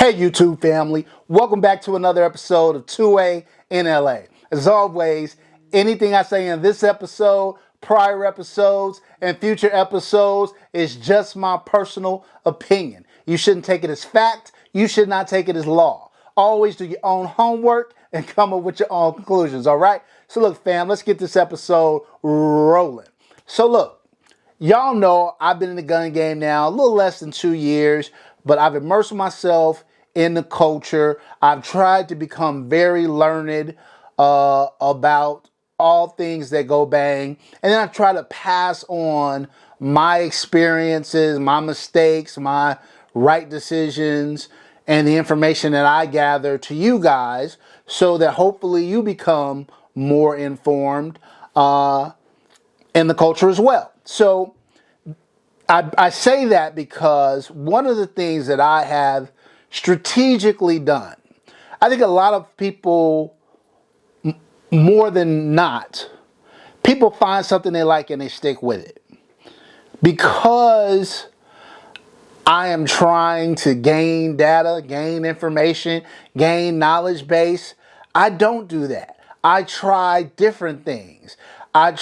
Hey YouTube family, welcome back to another episode of 2A in LA. As always, anything I say in this episode, prior episodes, and future episodes is just my personal opinion. You shouldn't take it as fact, you should not take it as law. Always do your own homework and come up with your own conclusions, alright? So look fam, let's get this episode rolling. So look, y'all know I've been in the gun game now a little less than 2 years, but I've immersed myself in the culture. I've tried to become very learned about all things that go bang. And then I try to pass on my experiences, my mistakes, my right decisions, and the information that I gather to you guys so that hopefully you become more informed in the culture as well. So I say that because one of the things that I have strategically done, I think a lot of people, more than not, people find something they like and they stick with it. Because I am trying to gain data, gain information, gain knowledge base, I don't do that. I try different things. Like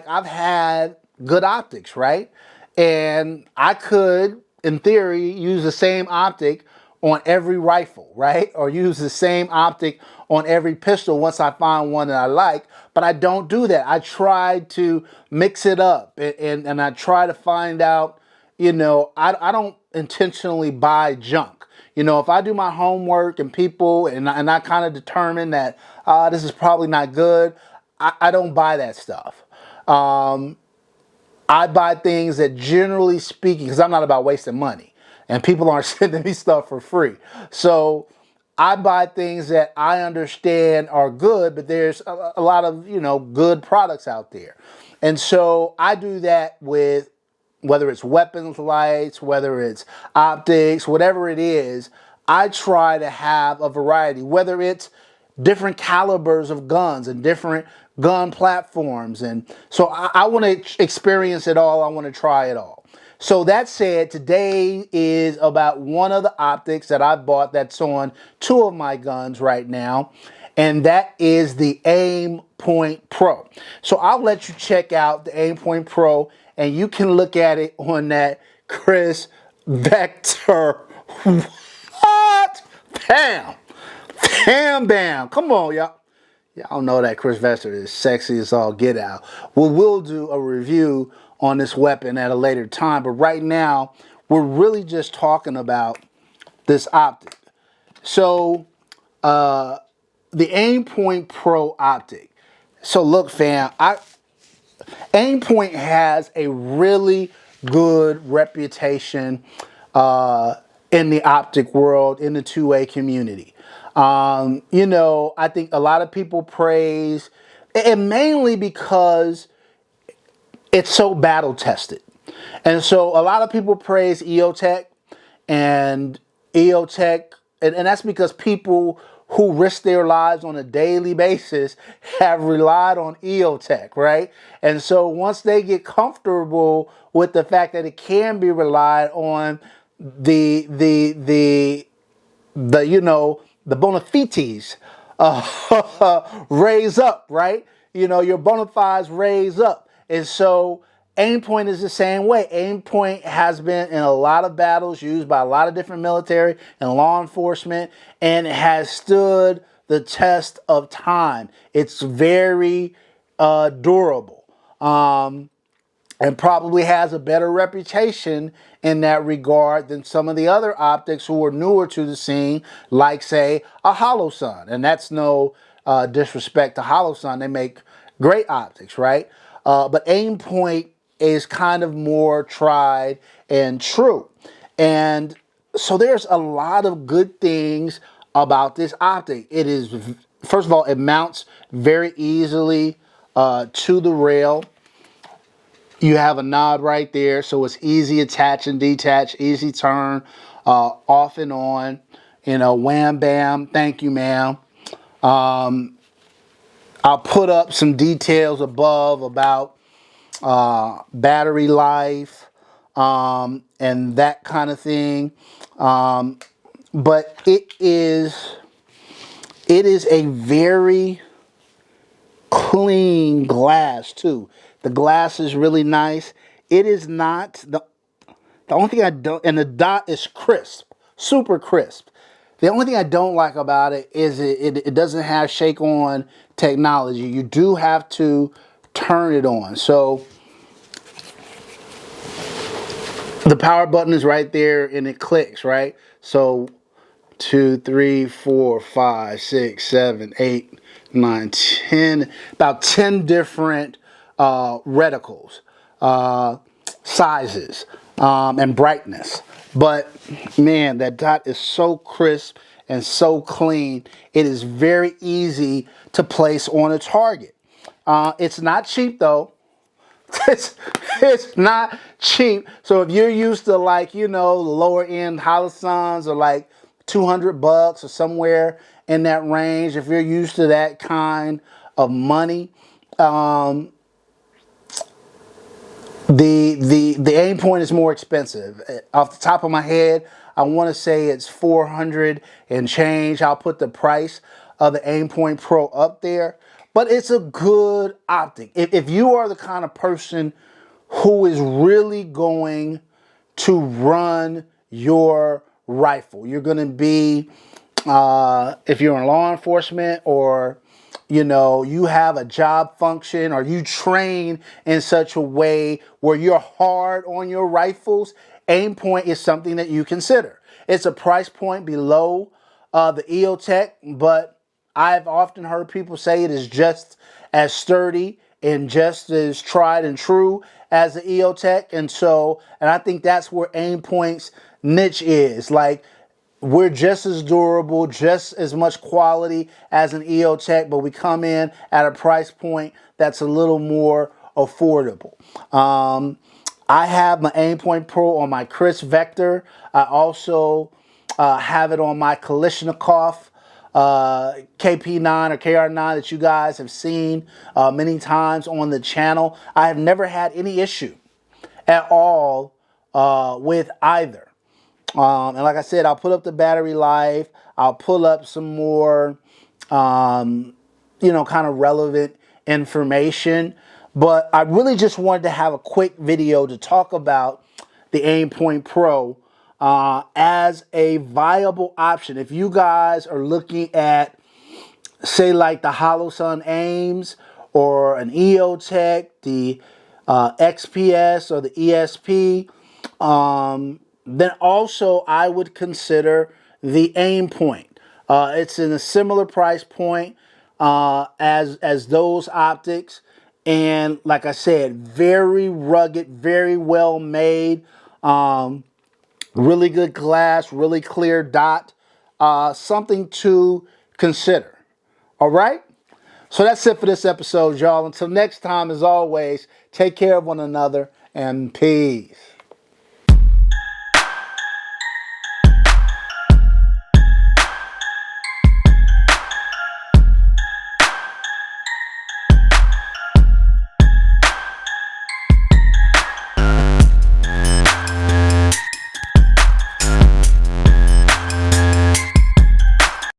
I've had good optics, right? And I could, in theory, use the same optic on every rifle, right? Or use the same optic on every pistol once I find one that I like, but I don't do that. I try to mix it up and I try to find out, I don't intentionally buy junk. If I do my homework and I kind of determine that this is probably not good, I don't buy that stuff. I buy things that, generally speaking, because I'm not about wasting money and people aren't sending me stuff for free. So I buy things that I understand are good, but there's a lot of, good products out there. And so I do that with whether it's weapons lights, whether it's optics, whatever it is, I try to have a variety, whether it's different calibers of guns and different gun platforms. And so I want to experience it all. I want to try it all. So that said, today is about one of the optics that I bought that's on two of my guns right now. And that is the Aimpoint Pro. So I'll let you check out the Aimpoint Pro and you can look at it on that Chris Vector. What? Bam! Bam, bam. Come on, y'all. Y'all know that Chris Vector is sexy as all get out. We'll do a review on this weapon at a later time, but right now, we're really just talking about this optic. So, the Aimpoint Pro optic. So look, fam, Aimpoint has a really good reputation in the optic world, in the 2A community. I think a lot of people praise, and mainly because it's so battle tested. And so a lot of people praise Eotech and that's because people who risk their lives on a daily basis have relied on Eotech, right? And so once they get comfortable with the fact that it can be relied on, the bona fides raise up, right? Your bona fides raise up. And so Aimpoint is the same way. Aimpoint has been in a lot of battles, used by a lot of different military and law enforcement, and it has stood the test of time. It's very durable. And probably has a better reputation in that regard than some of the other optics who are newer to the scene, like, say, a Holosun. And that's no disrespect to Holosun. They make great optics, right? But Aimpoint is kind of more tried and true. And so there's a lot of good things about this optic. It is, first of all, it mounts very easily to the rail. You have a knob right there, so it's easy attach and detach, easy turn, off and on. Wham, bam, thank you, ma'am. I'll put up some details above about battery life and that kind of thing. But it is a very clean glass too. The glass is really nice. It is not the only thing I don't, and the dot is crisp, super crisp. The only thing I don't like about it is it doesn't have shake on technology. You do have to turn it on. So the power button is right there and it clicks, right? So 2, 3, 4, 5, 6, 7, 8, 9, 10, about 10 different reticles, sizes, and brightness. But man, that dot is so crisp and so clean. It is very easy to place on a target. It's not cheap though. It's not cheap. So if you're used to, like, you know, lower end Holosuns or like $200 or somewhere in that range, if you're used to that kind of money, the Aimpoint is more expensive. Off the top of my head, I want to say it's 400 and change. I'll put the price of the Aimpoint Pro up there. But it's a good optic. If you are the kind of person who is really going to run your rifle, you're going to be, if you're in law enforcement, or you know, you have a job function, or you train in such a way where you're hard on your rifles, Aimpoint is something that you consider. It's a price point below the Eotech, but I've often heard people say it is just as sturdy and just as tried and true as the Eotech. And I think that's where Aimpoint's niche is. Like, we're just as durable, just as much quality as an Eotech, but we come in at a price point that's a little more affordable. I have my Aimpoint Pro on my Chris Vector. I also have it on my Kalashnikov KP9 or KR9 that you guys have seen many times on the channel. I have never had any issue at all with either. And like I said, I'll put up the battery life. I'll pull up some more, you know, kind of relevant information. But I really just wanted to have a quick video to talk about the Aimpoint Pro as a viable option. If you guys are looking at, say, like the Holosun Aims or an Eotech, the XPS or the ESP, then also I would consider the Aimpoint. It's in a similar price point as those optics, and like I said, very rugged, very well made, really good glass, really clear dot, something to consider. All right? So that's it for this episode, y'all. Until next time, as always, take care of one another and peace.